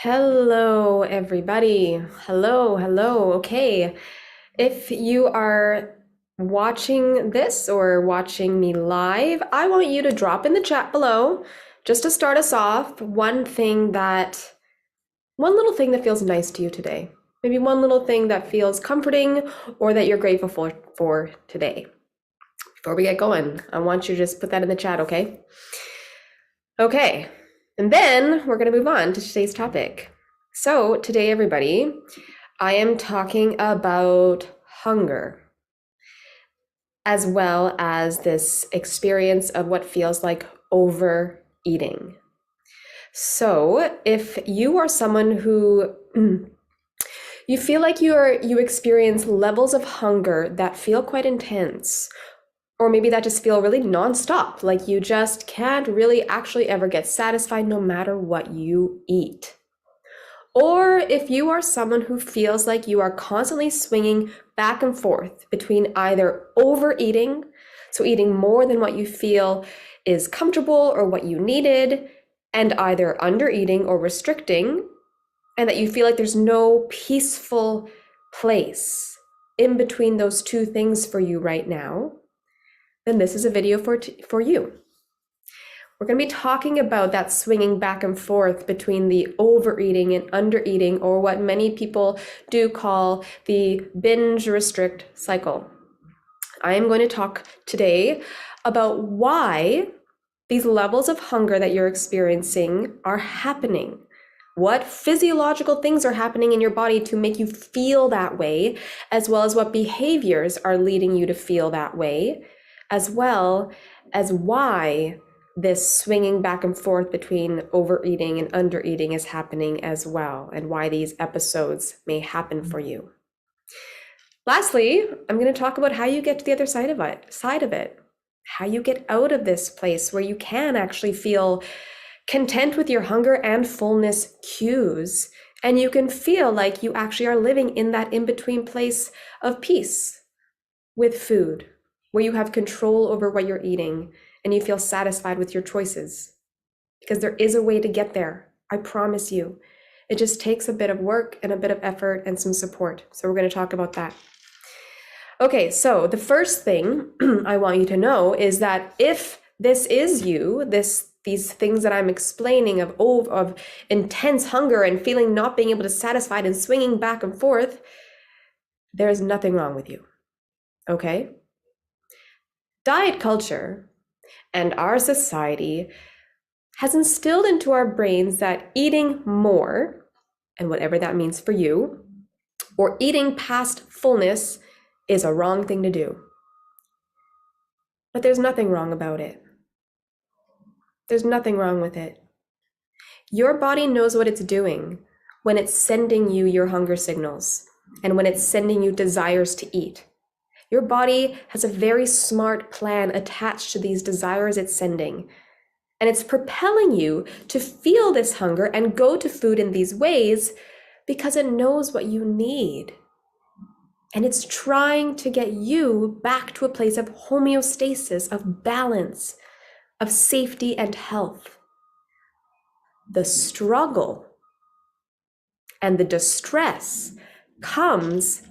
Hello, everybody. Hello. Okay. If you are watching this or watching me live, I want you to drop in the chat below, just to start us off, one little thing that feels nice to you today. Maybe one little thing that feels comforting or that you're grateful for today. Before we get going, I want you to just put that in the chat, okay? Okay. And then we're going to move on to today's topic. So today, everybody, I am talking about hunger, as well as this experience of what feels like overeating. So if you are someone who you feel like you experience levels of hunger that feel quite intense, or maybe that just feel really nonstop, like you just can't really actually ever get satisfied no matter what you eat. Or if you are someone who feels like you are constantly swinging back and forth between either overeating, so eating more than what you feel is comfortable or what you needed, and either undereating or restricting, and that you feel like there's no peaceful place in between those two things for you right now, then this is a video for you. We're going to be talking about that swinging back and forth between the overeating and undereating, or what many people do call the binge restrict cycle. I am going to talk today about why these levels of hunger that you're experiencing are happening. What physiological things are happening in your body to make you feel that way, as well as what behaviors are leading you to feel that way, as well as why this swinging back and forth between overeating and undereating is happening as well, and why these episodes may happen for you. Lastly, I'm going to talk about how you get to the other side of it, how you get out of this place where you can actually feel content with your hunger and fullness cues, and you can feel like you actually are living in that in-between place of peace with food, where you have control over what you're eating and you feel satisfied with your choices. Because there is a way to get there, I promise you. It just takes a bit of work and a bit of effort and some support. So we're going to talk about that. Okay, so the first thing I want you to know is that if this is you, these things that I'm explaining of intense hunger and feeling not being able to satisfy and swinging back and forth, there's nothing wrong with you. Okay? Diet culture and our society has instilled into our brains that eating more, and whatever that means for you, or eating past fullness is a wrong thing to do. But there's nothing wrong about it. There's nothing wrong with it. Your body knows what it's doing when it's sending you your hunger signals and when it's sending you desires to eat. Your body has a very smart plan attached to these desires it's sending, and it's propelling you to feel this hunger and go to food in these ways because it knows what you need. And it's trying to get you back to a place of homeostasis, of balance, of safety and health. The struggle and the distress comes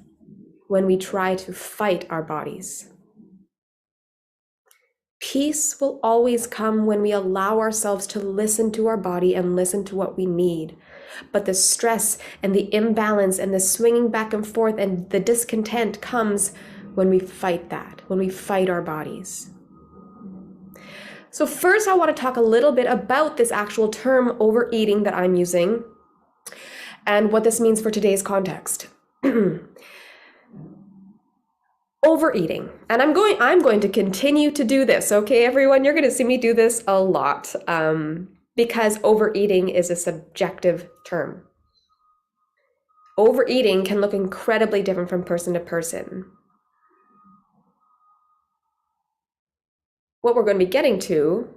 when we try to fight our bodies. Peace will always come when we allow ourselves to listen to our body and listen to what we need. But the stress and the imbalance and the swinging back and forth and the discontent comes when we fight that, when we fight our bodies. So first, I want to talk a little bit about this actual term overeating that I'm using and what this means for today's context. Overeating, and I'm going to continue to do this, okay, everyone? You're going to see me do this a lot because overeating is a subjective term. Overeating can look incredibly different from person to person. What we're going to be getting to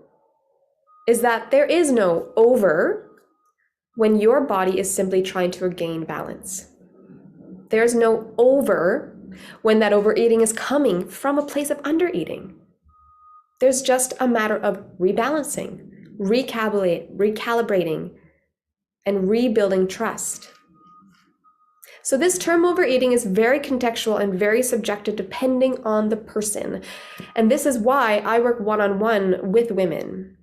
is that there is no over when your body is simply trying to regain balance. There's no over when that overeating is coming from a place of undereating. There's just a matter of rebalancing, recalibrating, and rebuilding trust. So this term overeating is very contextual and very subjective depending on the person. And this is why I work one-on-one with women.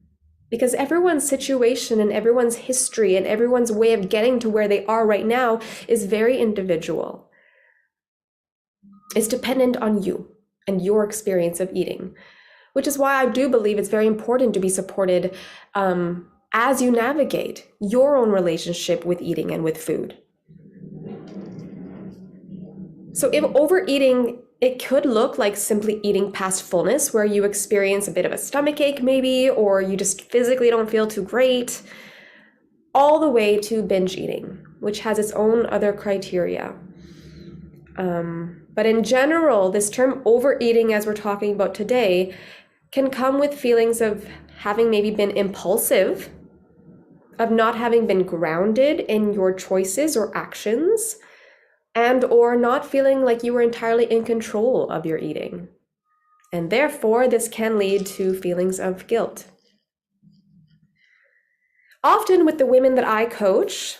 Because everyone's situation and everyone's history and everyone's way of getting to where they are right now is very individual. It's dependent on you and your experience of eating, which is why I do believe it's very important to be supported as you navigate your own relationship with eating and with food. So if overeating, it could look like simply eating past fullness, where you experience a bit of a stomach ache maybe, or you just physically don't feel too great, all the way to binge eating, which has its own other criteria. But in general, this term overeating, as we're talking about today, can come with feelings of having maybe been impulsive, of not having been grounded in your choices or actions, and or not feeling like you were entirely in control of your eating. And therefore, this can lead to feelings of guilt. Often with the women that I coach,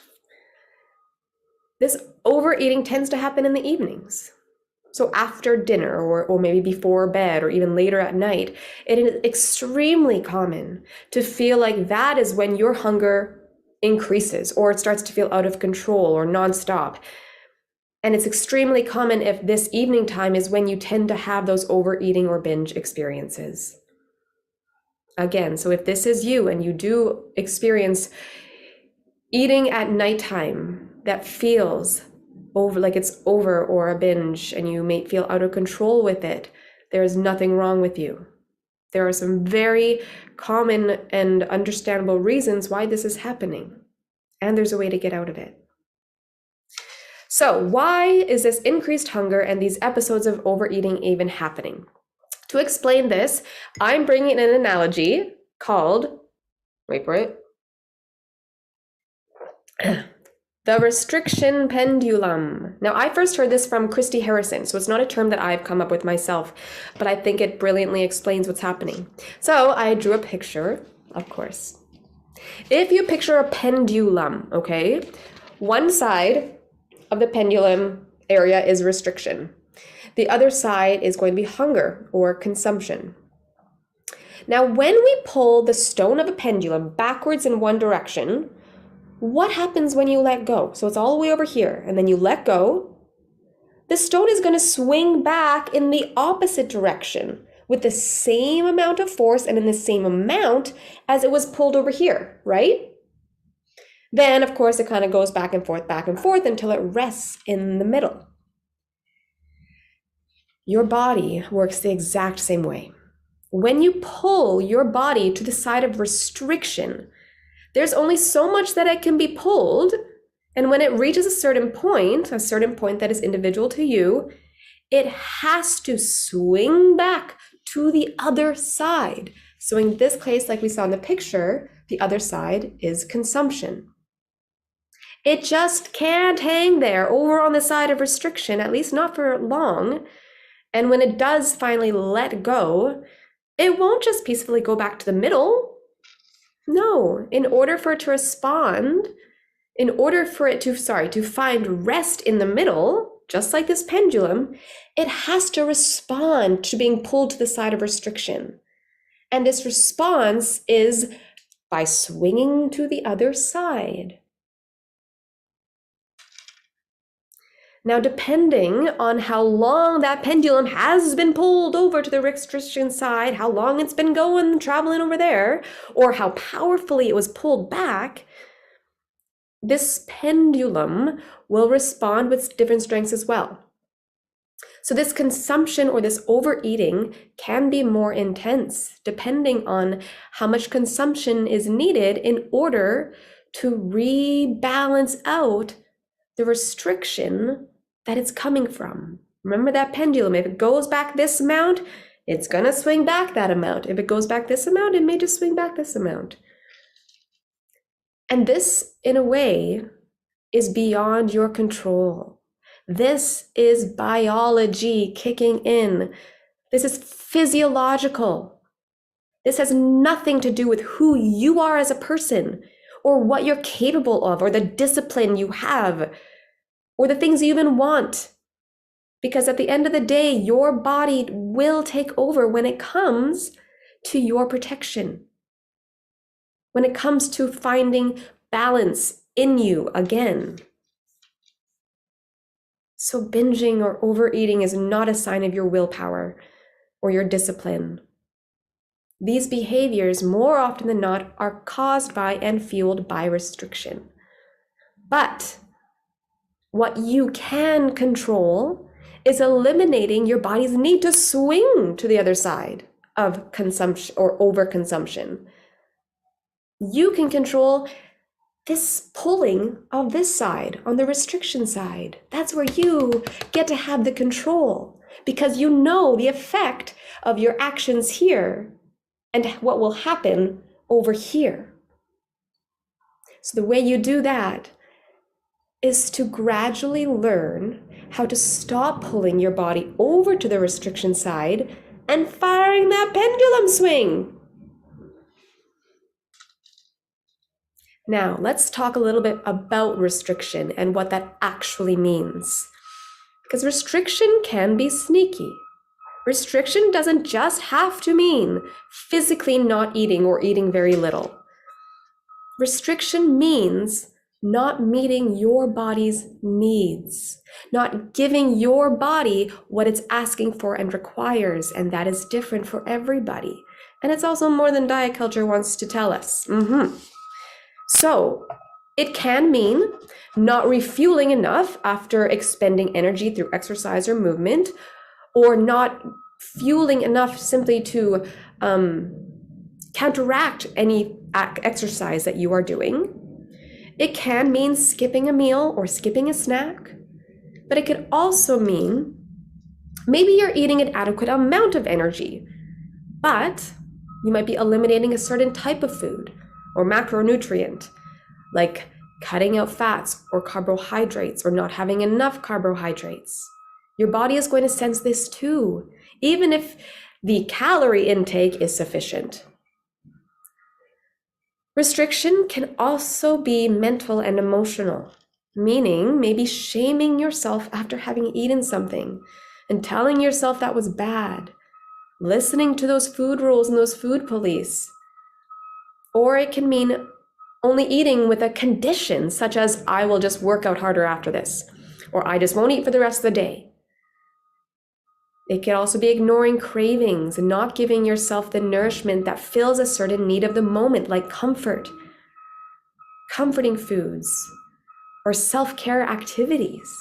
this overeating tends to happen in the evenings. So after dinner or maybe before bed or even later at night, it is extremely common to feel like that is when your hunger increases or it starts to feel out of control or nonstop. And it's extremely common if this evening time is when you tend to have those overeating or binge experiences. Again, so if this is you and you do experience eating at nighttime that feels over, like it's over or a binge, and you may feel out of control with it, there is nothing wrong with you. There are some very common and understandable reasons why this is happening, and there's a way to get out of it. So why is this increased hunger and these episodes of overeating even happening? To explain this, I'm bringing in an analogy called, wait for it, the restriction pendulum. Now, I first heard this from Christy Harrison, so it's not a term that I've come up with myself, but I think it brilliantly explains what's happening. So I drew a picture, of course. If you picture a pendulum, okay, one side of the pendulum area is restriction. The other side is going to be hunger or consumption. Now, when we pull the stone of a pendulum backwards in one direction, what happens when you let go? So it's all the way over here, and then you let go. The stone is going to swing back in the opposite direction with the same amount of force and in the same amount as it was pulled over here, right? Then, of course, it kind of goes back and forth until it rests in the middle. Your body works the exact same way. When you pull your body to the side of restriction, there's only so much that it can be pulled, and when it reaches a certain point that is individual to you, it has to swing back to the other side. So in this case, like we saw in the picture, the other side is consumption. It just can't hang there over on the side of restriction, at least not for long. And when it does finally let go, it won't just peacefully go back to the middle. No, in order for it to respond, in order for it to find rest in the middle, just like this pendulum, it has to respond to being pulled to the side of restriction. And this response is by swinging to the other side. Now, depending on how long that pendulum has been pulled over to the restriction side, how long it's been going, traveling over there, or how powerfully it was pulled back, this pendulum will respond with different strengths as well. So this consumption or this overeating can be more intense depending on how much consumption is needed in order to rebalance out the restriction that it's coming from. Remember that pendulum, if it goes back this amount, it's gonna swing back that amount. If it goes back this amount, it may just swing back this amount. And this, in a way, is beyond your control. This is biology kicking in. This is physiological. This has nothing to do with who you are as a person or what you're capable of, or the discipline you have, or the things you even want. Because at the end of the day, your body will take over when it comes to your protection, when it comes to finding balance in you again. So binging or overeating is not a sign of your willpower or your discipline. These behaviors, more often than not, are caused by and fueled by restriction. But what you can control is eliminating your body's need to swing to the other side of consumption or overconsumption. You can control this pulling of this side, on the restriction side. That's where you get to have the control, because you know the effect of your actions here and what will happen over here. So the way you do that is to gradually learn how to stop pulling your body over to the restriction side and firing that pendulum swing. Now, let's talk a little bit about restriction and what that actually means. Because restriction can be sneaky. Restriction doesn't just have to mean physically not eating or eating very little. Restriction means not meeting your body's needs, not giving your body what it's asking for and requires, and that is different for everybody. And it's also more than diet culture wants to tell us. So it can mean not refueling enough after expending energy through exercise or movement, or not fueling enough simply to counteract any exercise that you are doing. It can mean skipping a meal or skipping a snack, but it could also mean maybe you're eating an adequate amount of energy, but you might be eliminating a certain type of food or macronutrient, like cutting out fats or carbohydrates or not having enough carbohydrates. Your body is going to sense this too, even if the calorie intake is sufficient. Restriction can also be mental and emotional, meaning maybe shaming yourself after having eaten something and telling yourself that was bad, listening to those food rules and those food police. Or it can mean only eating with a condition, such as I will just work out harder after this, or I just won't eat for the rest of the day. It can also be ignoring cravings and not giving yourself the nourishment that fills a certain need of the moment, like comfort, comforting foods, or self-care activities.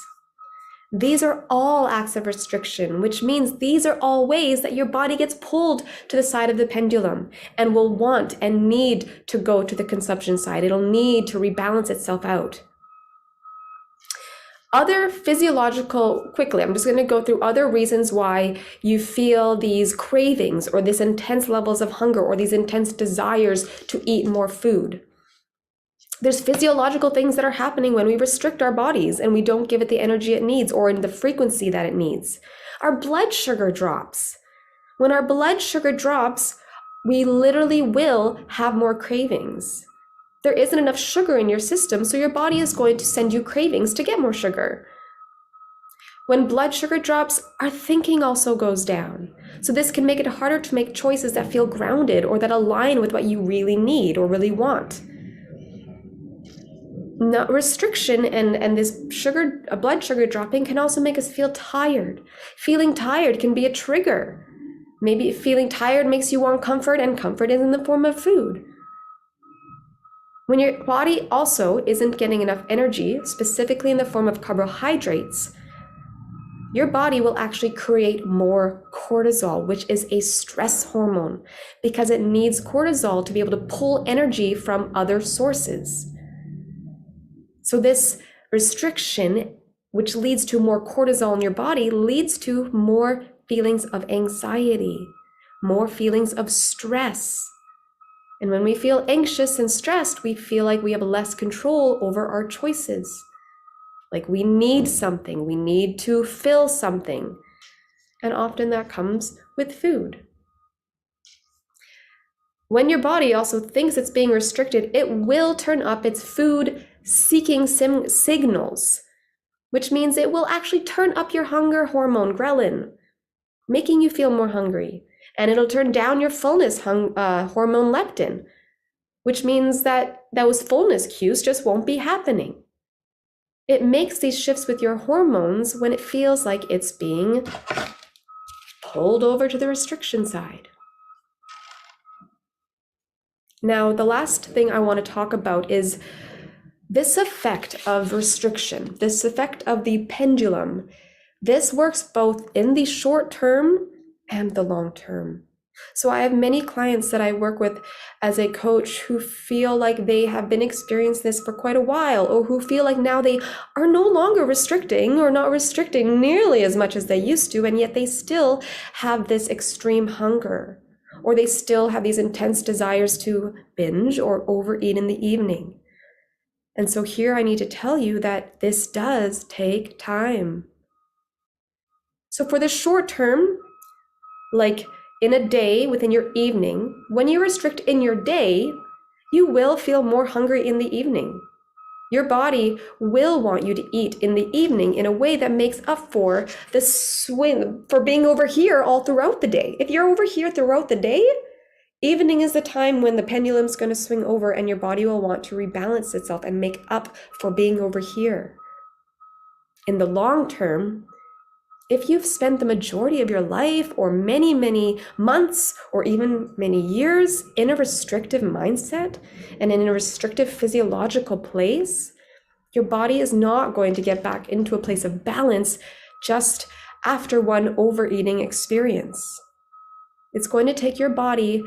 These are all acts of restriction, which means these are all ways that your body gets pulled to the side of the pendulum and will want and need to go to the consumption side. It'll need to rebalance itself out. Other physiological, quickly, I'm just going to go through other reasons why you feel these cravings or this intense levels of hunger or these intense desires to eat more food. There's physiological things that are happening when we restrict our bodies and we don't give it the energy it needs or in the frequency that it needs. Our blood sugar drops. When our blood sugar drops, we literally will have more cravings. There isn't enough sugar in your system, so your body is going to send you cravings to get more sugar. When blood sugar drops, our thinking also goes down. So this can make it harder to make choices that feel grounded or that align with what you really need or really want. Not restriction and this blood sugar dropping can also make us feel tired. Feeling tired can be a trigger. Maybe feeling tired makes you want comfort, and comfort is in the form of food. When your body also isn't getting enough energy, specifically in the form of carbohydrates, your body will actually create more cortisol, which is a stress hormone, because it needs cortisol to be able to pull energy from other sources. So this restriction, which leads to more cortisol in your body, leads to more feelings of anxiety, more feelings of stress. And when we feel anxious and stressed, we feel like we have less control over our choices. Like we need something, we need to fill something. And often that comes with food. When your body also thinks it's being restricted, it will turn up its food-seeking signals, which means it will actually turn up your hunger hormone, ghrelin, making you feel more hungry. And it'll turn down your fullness hormone, leptin, which means that those fullness cues just won't be happening. It makes these shifts with your hormones when it feels like it's being pulled over to the restriction side. Now, the last thing I want to talk about is this effect of restriction, this effect of the pendulum. This works both in the short term and the long term. So I have many clients that I work with as a coach who feel like they have been experiencing this for quite a while, or who feel like now they are no longer restricting or not restricting nearly as much as they used to, and yet they still have this extreme hunger, or they still have these intense desires to binge or overeat in the evening. And so here I need to tell you that this does take time. So for the short term, like in a day within your evening, when you restrict in your day, you will feel more hungry in the evening. Your body will want you to eat in the evening in a way that makes up for the swing, for being over here all throughout the day. If you're over here throughout the day, evening is the time when the pendulum's going to swing over and your body will want to rebalance itself and make up for being over here. In the long term, if you've spent the majority of your life or many, many months or even many years in a restrictive mindset and in a restrictive physiological place, your body is not going to get back into a place of balance just after one overeating experience. It's going to take your body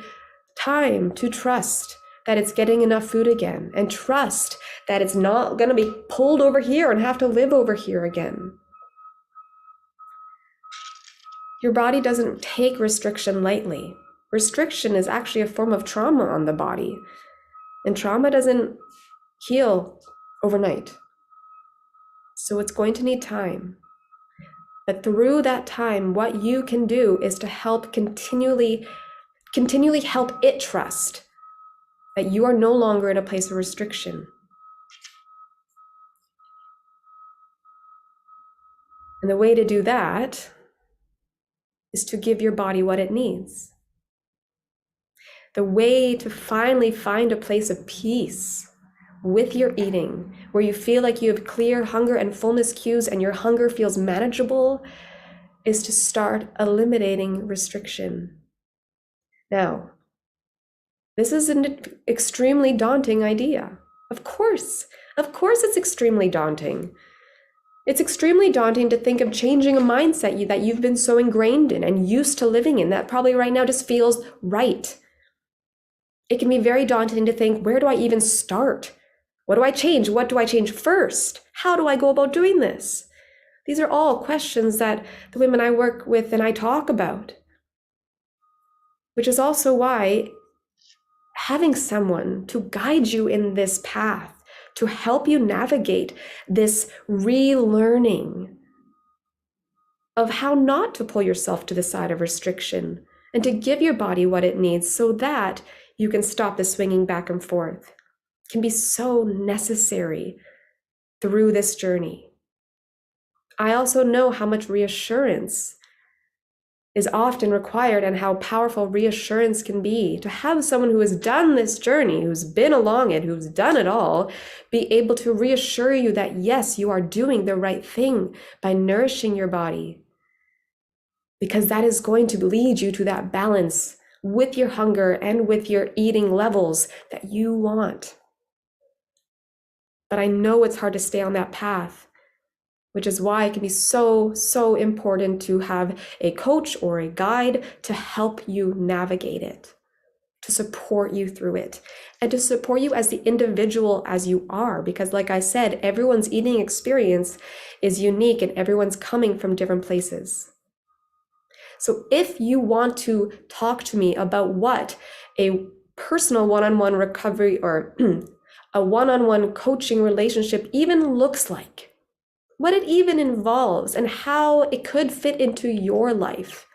time to trust that it's getting enough food again, and trust that it's not going to be pulled over here and have to live over here again. Your body doesn't take restriction lightly. Restriction is actually a form of trauma on the body, and trauma doesn't heal overnight. So it's going to need time. But through that time, what you can do is to help continually help it trust that you are no longer in a place of restriction. And the way to do that is to give your body what it needs. The way to finally find a place of peace with your eating, where you feel like you have clear hunger and fullness cues and your hunger feels manageable, is to start eliminating restriction. Now, this is an extremely daunting idea. Of course it's extremely daunting. It's extremely daunting to think of changing a mindset that you've been so ingrained in and used to living in that probably right now just feels right. It can be very daunting to think, where do I even start? What do I change? What do I change first? How do I go about doing this? These are all questions that the women I work with and I talk about. Which is also why having someone to guide you in this path, to help you navigate this relearning of how not to pull yourself to the side of restriction and to give your body what it needs so that you can stop the swinging back and forth, can be so necessary through this journey. I also know how much reassurance is often required and how powerful reassurance can be. To have someone who has done this journey, who's been along it, who's done it all, be able to reassure you that yes, you are doing the right thing by nourishing your body, because that is going to lead you to that balance with your hunger and with your eating levels that you want. But I know it's hard to stay on that path, which is why it can be so, so important to have a coach or a guide to help you navigate it, to support you through it, and to support you as the individual as you are. Because like I said, everyone's eating experience is unique and everyone's coming from different places. So if you want to talk to me about what a personal one-on-one recovery or a one-on-one coaching relationship even looks like, what it even involves, and how it could fit into your life,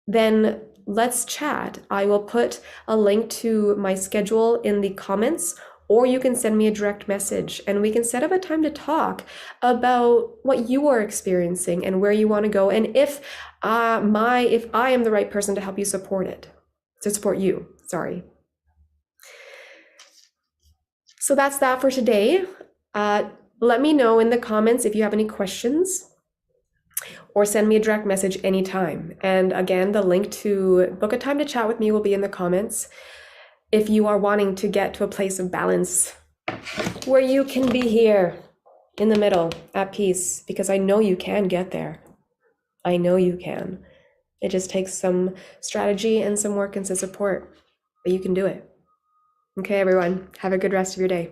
then let's chat. I will put a link to my schedule in the comments, or you can send me a direct message and we can set up a time to talk about what you are experiencing and where you want to go, and if I am the right person to help you support you. Sorry. So that's that for today. Let me know in the comments if you have any questions, or send me a direct message anytime. And again, the link to book a time to chat with me will be in the comments if you are wanting to get to a place of balance where you can be here in the middle at peace, because I know you can get there. I know you can. It just takes some strategy and some work and some support, but you can do it. Okay, everyone, have a good rest of your day.